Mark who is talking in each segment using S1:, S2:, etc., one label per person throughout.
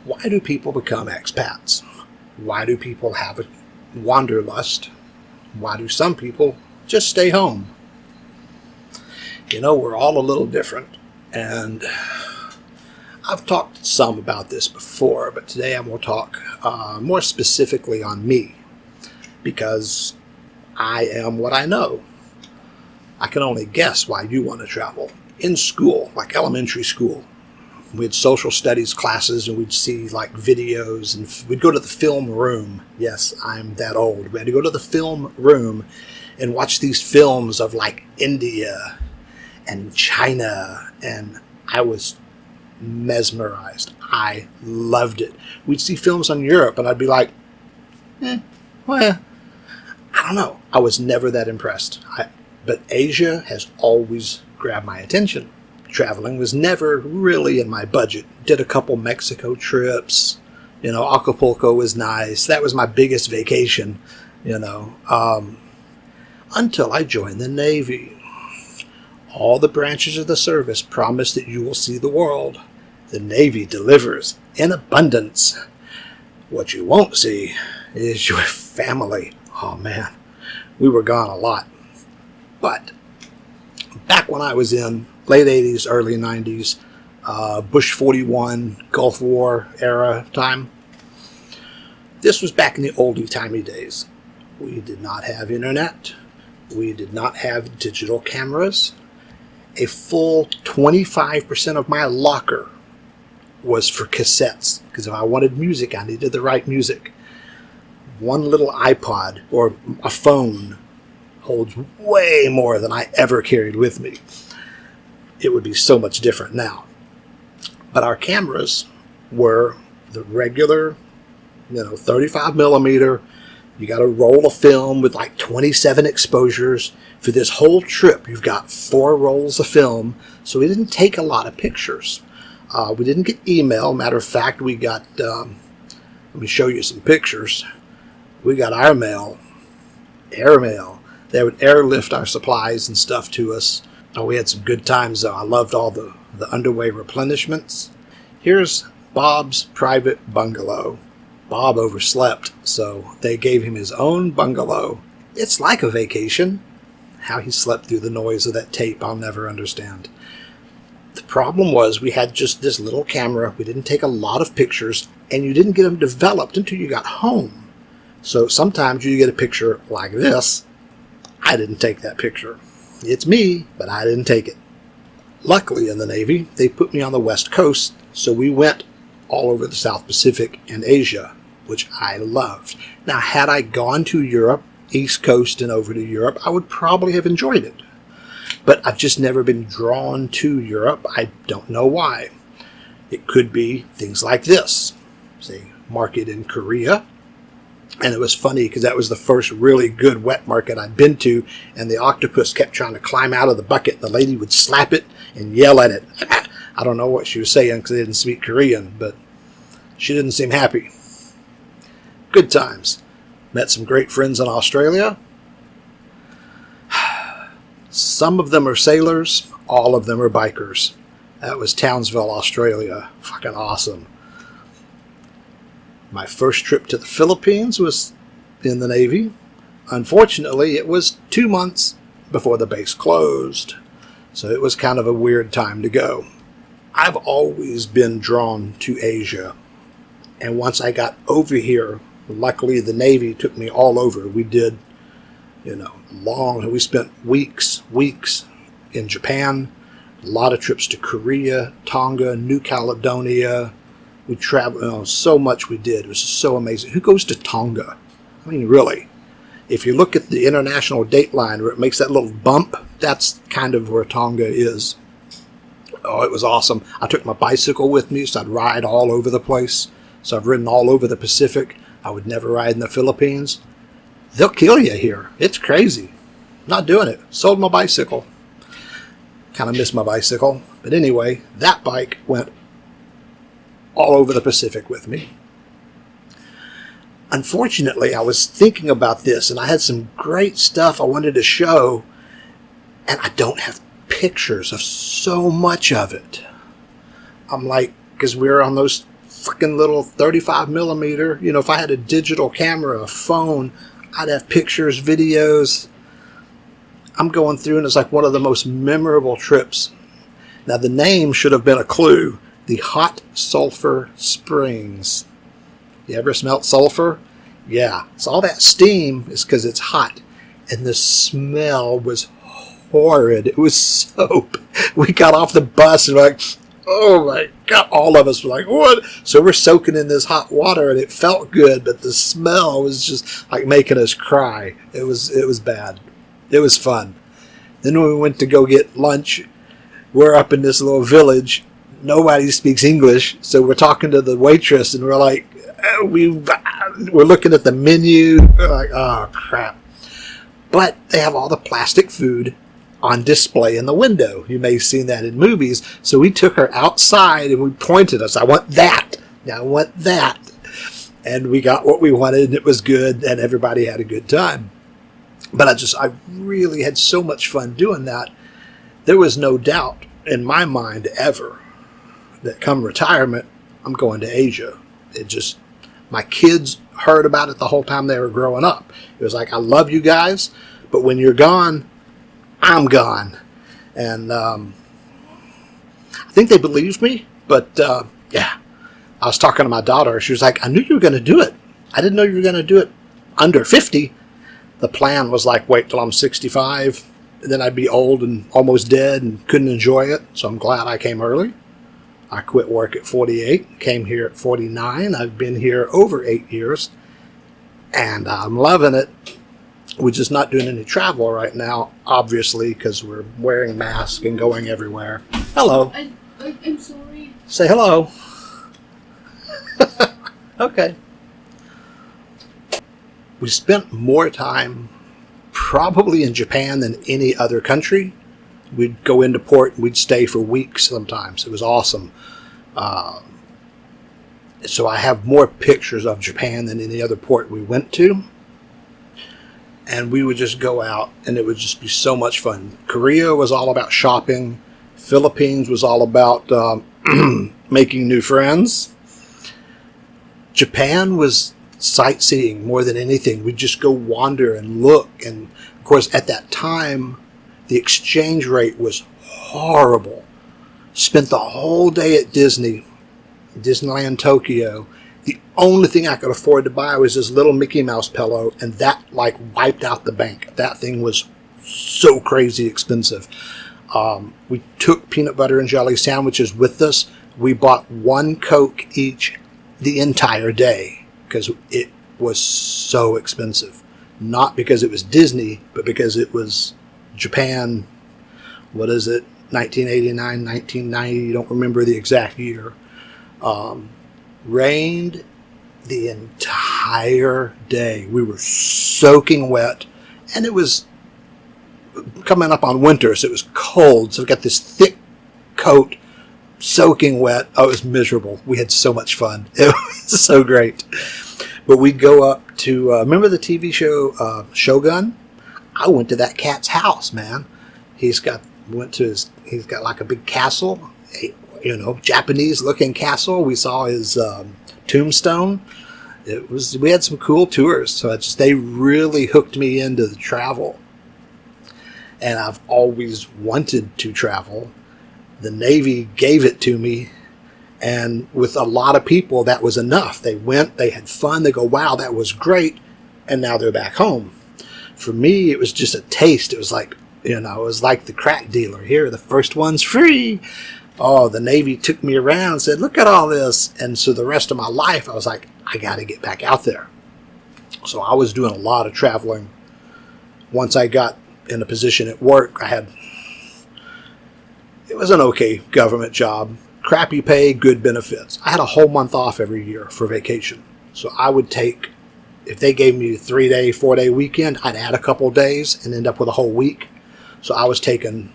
S1: Why do people become expats? Why do people have a wanderlust? Why do some people just stay home? You know, we're all a little different, and I've talked some about this before, but today I'm going to talk more specifically on me, because I am what I know. I can only guess why you want to travel. In school, like elementary school, we had social studies classes, and we'd see like videos, and we'd go to the film room. Yes, I'm that old. We had to go to the film room and watch these films of like India and China, and I was mesmerized. I loved it. We'd see films on Europe, and I'd be like, well, I don't know. I was never that impressed. But Asia has always grabbed my attention. Traveling was never really in my budget. Did a couple Mexico trips. You know, Acapulco was nice. That was my biggest vacation, you know, until I joined the Navy. All the branches of the service promise that you will see the world. The Navy delivers in abundance. What you won't see is your family. Oh man, we were gone a lot. But back when I was in late 80s, early 90s, Bush 41, Gulf War era time, this was back in the oldie-timey days. We did not have internet. We did not have digital cameras. A full 25% of my locker was for cassettes, because if I wanted music, I needed the right music. One little iPod or a phone holds way more than I ever carried with me. It would be so much different now. But our cameras were the regular, 35 millimeter. You got a roll of film with like 27 exposures. For this whole trip, you've got 4 rolls of film. So we didn't take a lot of pictures. We didn't get email. Matter of fact, we got, let me show you some pictures. We got our mail, airmail. They would airlift our supplies and stuff to us. Oh, we had some good times, though. I loved all the underway replenishments. Here's Bob's private bungalow. Bob overslept, so they gave him his own bungalow. It's like a vacation. How he slept through the noise of that tape, I'll never understand. The problem was we had just this little camera. We didn't take a lot of pictures, and you didn't get them developed until you got home. So sometimes you get a picture like this. I didn't take that picture. It's me, but I didn't take it. Luckily in the Navy, they put me on the West Coast, so we went all over the South Pacific and Asia, which I loved. Now, had I gone to Europe, East Coast and over to Europe, I would probably have enjoyed it. But I've just never been drawn to Europe. I don't know why. It could be things like this. Say, market in Korea. And it was funny because that was the first really good wet market I'd been to, and the octopus kept trying to climb out of the bucket, and the lady would slap it and yell at it. I don't know what she was saying because I didn't speak Korean, but she didn't seem happy. Good times. Met some great friends in Australia. Some of them are sailors, all of them are bikers. That was Townsville, Australia. Fucking awesome. My first trip to the Philippines was in the Navy. Unfortunately, it was 2 months before the base closed, so it was kind of a weird time to go. I've always been drawn to Asia, and once I got over here, luckily the Navy took me all over. We did, we spent weeks in Japan, a lot of trips to Korea, Tonga, New Caledonia. We traveled, so much we did. It was so amazing. Who goes to Tonga? I mean, really. If you look at the international date line where it makes that little bump, that's kind of where Tonga is. Oh, it was awesome. I took my bicycle with me, so I'd ride all over the place. So I've ridden all over the Pacific. I would never ride in the Philippines. They'll kill you here. It's crazy. Not doing it. Sold my bicycle. Kind of miss my bicycle. But anyway, that bike went all over the Pacific with me. Unfortunately, I was thinking about this, and I had some great stuff I wanted to show, and I don't have pictures of so much of it. I'm like, because we're on those freaking little 35 millimeter. You know, if I had a digital camera, a phone, I'd have pictures, videos. I'm going through, and it's like one of the most memorable trips. Now, the name should have been a clue. The Hot Sulfur Springs. You ever smelt sulfur? Yeah. So all that steam is because it's hot. And the smell was horrid. It was soap. We got off the bus and we're like, oh my God. All of us were like, what? So we're soaking in this hot water, and it felt good, but the smell was just like making us cry. It was bad. It was fun. Then when we went to go get lunch, we're up in this little village. Nobody speaks English, so we're talking to the waitress, and we're like, we're looking at the menu. We're like, oh crap. But they have all the plastic food on display in the window. You may have seen that in movies. So we took her outside and we pointed us. I want that. Now I want that. And we got what we wanted, and it was good, and everybody had a good time. But I really had so much fun doing that. There was no doubt in my mind ever that come retirement, I'm going to Asia. My kids heard about it the whole time they were growing up. It was like, I love you guys, but when you're gone, I'm gone. And I think they believed me, but yeah. I was talking to my daughter. She was like, I knew you were going to do it. I didn't know you were going to do it under 50. The plan was like, wait till I'm 65, and then I'd be old and almost dead and couldn't enjoy it. So I'm glad I came early. I quit work at 48, came here at 49. I've been here over 8 years, and I'm loving it. We're just not doing any travel right now, obviously, because we're wearing masks and going everywhere. Hello.
S2: I'm sorry.
S1: Say hello. Okay. We spent more time probably in Japan than any other country. We'd go into port and we'd stay for weeks sometimes. It was awesome. So I have more pictures of Japan than any other port we went to. And we would just go out, and it would just be so much fun. Korea was all about shopping. Philippines was all about making new friends. Japan was sightseeing more than anything. We'd just go wander and look. And of course, at that time, the exchange rate was horrible. Spent the whole day at Disneyland Tokyo. The only thing I could afford to buy was this little Mickey Mouse pillow, and that like wiped out the bank. That thing was so crazy expensive. We took peanut butter and jelly sandwiches with us. We bought one Coke each the entire day because it was so expensive. Not because it was Disney, but because it was Japan. What is it? 1989, 1990, you don't remember the exact year. Rained the entire day. We were soaking wet, and it was coming up on winter, so it was cold. So we got this thick coat, soaking wet. Oh, it was miserable. We had so much fun. It was so great. But we'd go up to, remember the TV show Shogun? I went to that cat's house, man. He's got like a big castle, Japanese looking castle. We saw his tombstone. We had some cool tours. So they really hooked me into the travel. And I've always wanted to travel. The Navy gave it to me. And with a lot of people, that was enough. They went, they had fun. They go, wow, that was great. And now they're back home. For me, it was just a taste. It was like, it was like the crack dealer. Here, the first one's free. Oh, the Navy took me around and said, look at all this. And so the rest of my life, I was like, I got to get back out there. So I was doing a lot of traveling. Once I got in a position at work, it was an okay government job. Crappy pay, good benefits. I had a whole month off every year for vacation. So I would take, if they gave me a 3-day, 4-day weekend, I'd add a couple of days and end up with a whole week. So I was taking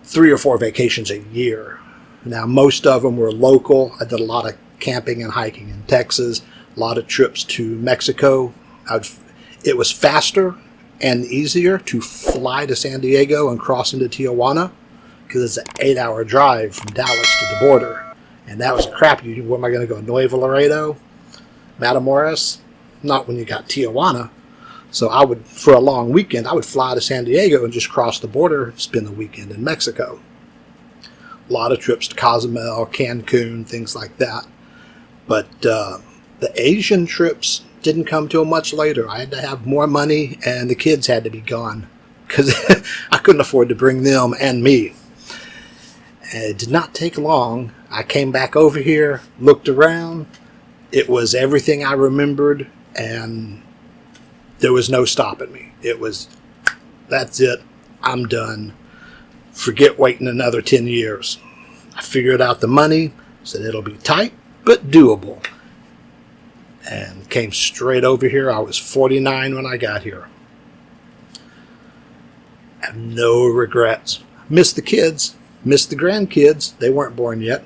S1: 3 or 4 vacations a year. Now, most of them were local. I did a lot of camping and hiking in Texas, a lot of trips to Mexico. It was faster and easier to fly to San Diego and cross into Tijuana because it's an 8-hour drive from Dallas to the border. And that was crap. Where am I going to go? Nuevo Laredo? Matamoros? Not when you got Tijuana. So I would, for a long weekend, I would fly to San Diego and just cross the border, spend the weekend in Mexico. A lot of trips to Cozumel, Cancun, things like that. But the Asian trips didn't come till much later. I had to have more money, and the kids had to be gone because I couldn't afford to bring them and me. And it did not take long. I came back over here, looked around. It was everything I remembered, and there was no stopping me. It was, that's it. I'm done. Forget waiting another 10 years. I figured out the money, said it'll be tight, but doable. And came straight over here. I was 49 when I got here. I have no regrets. Missed the kids, missed the grandkids. They weren't born yet.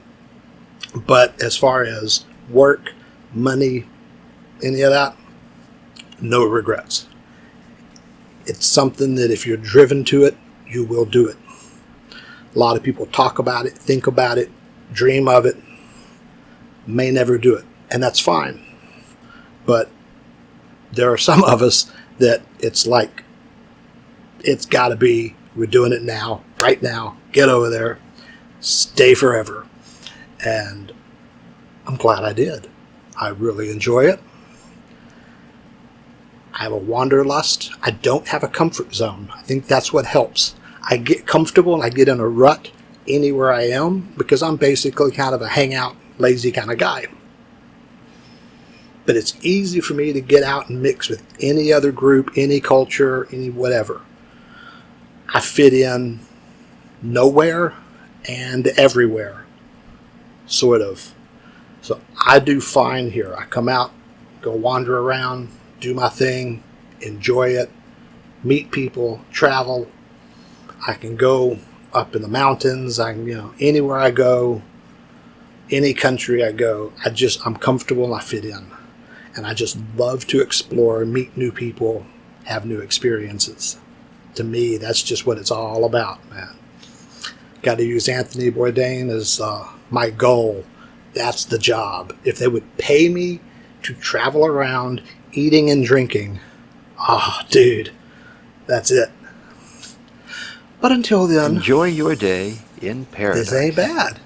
S1: But as far as work, money, any of that, no regrets. It's something that if you're driven to it, you will do it. A lot of people talk about it, think about it, dream of it, may never do it. And that's fine. But there are some of us that it's like, it's got to be, we're doing it now, right now, get over there, stay forever. And I'm glad I did. I really enjoy it. I have a wanderlust. I don't have a comfort zone. I think that's what helps. I get comfortable and I get in a rut anywhere I am because I'm basically kind of a hangout, lazy kind of guy. But it's easy for me to get out and mix with any other group, any culture, any whatever. I fit in nowhere and everywhere, sort of. So I do fine here. I come out, go wander around, do my thing, enjoy it, meet people, travel. I can go up in the mountains. I can, anywhere I go, any country I go, I'm comfortable and I fit in. And I just love to explore, meet new people, have new experiences. To me, that's just what it's all about, man. Got to use Anthony Bourdain as my goal. That's the job. If they would pay me to travel around eating and drinking, dude, that's it. But until then,
S2: enjoy your day in paradise.
S1: This ain't bad.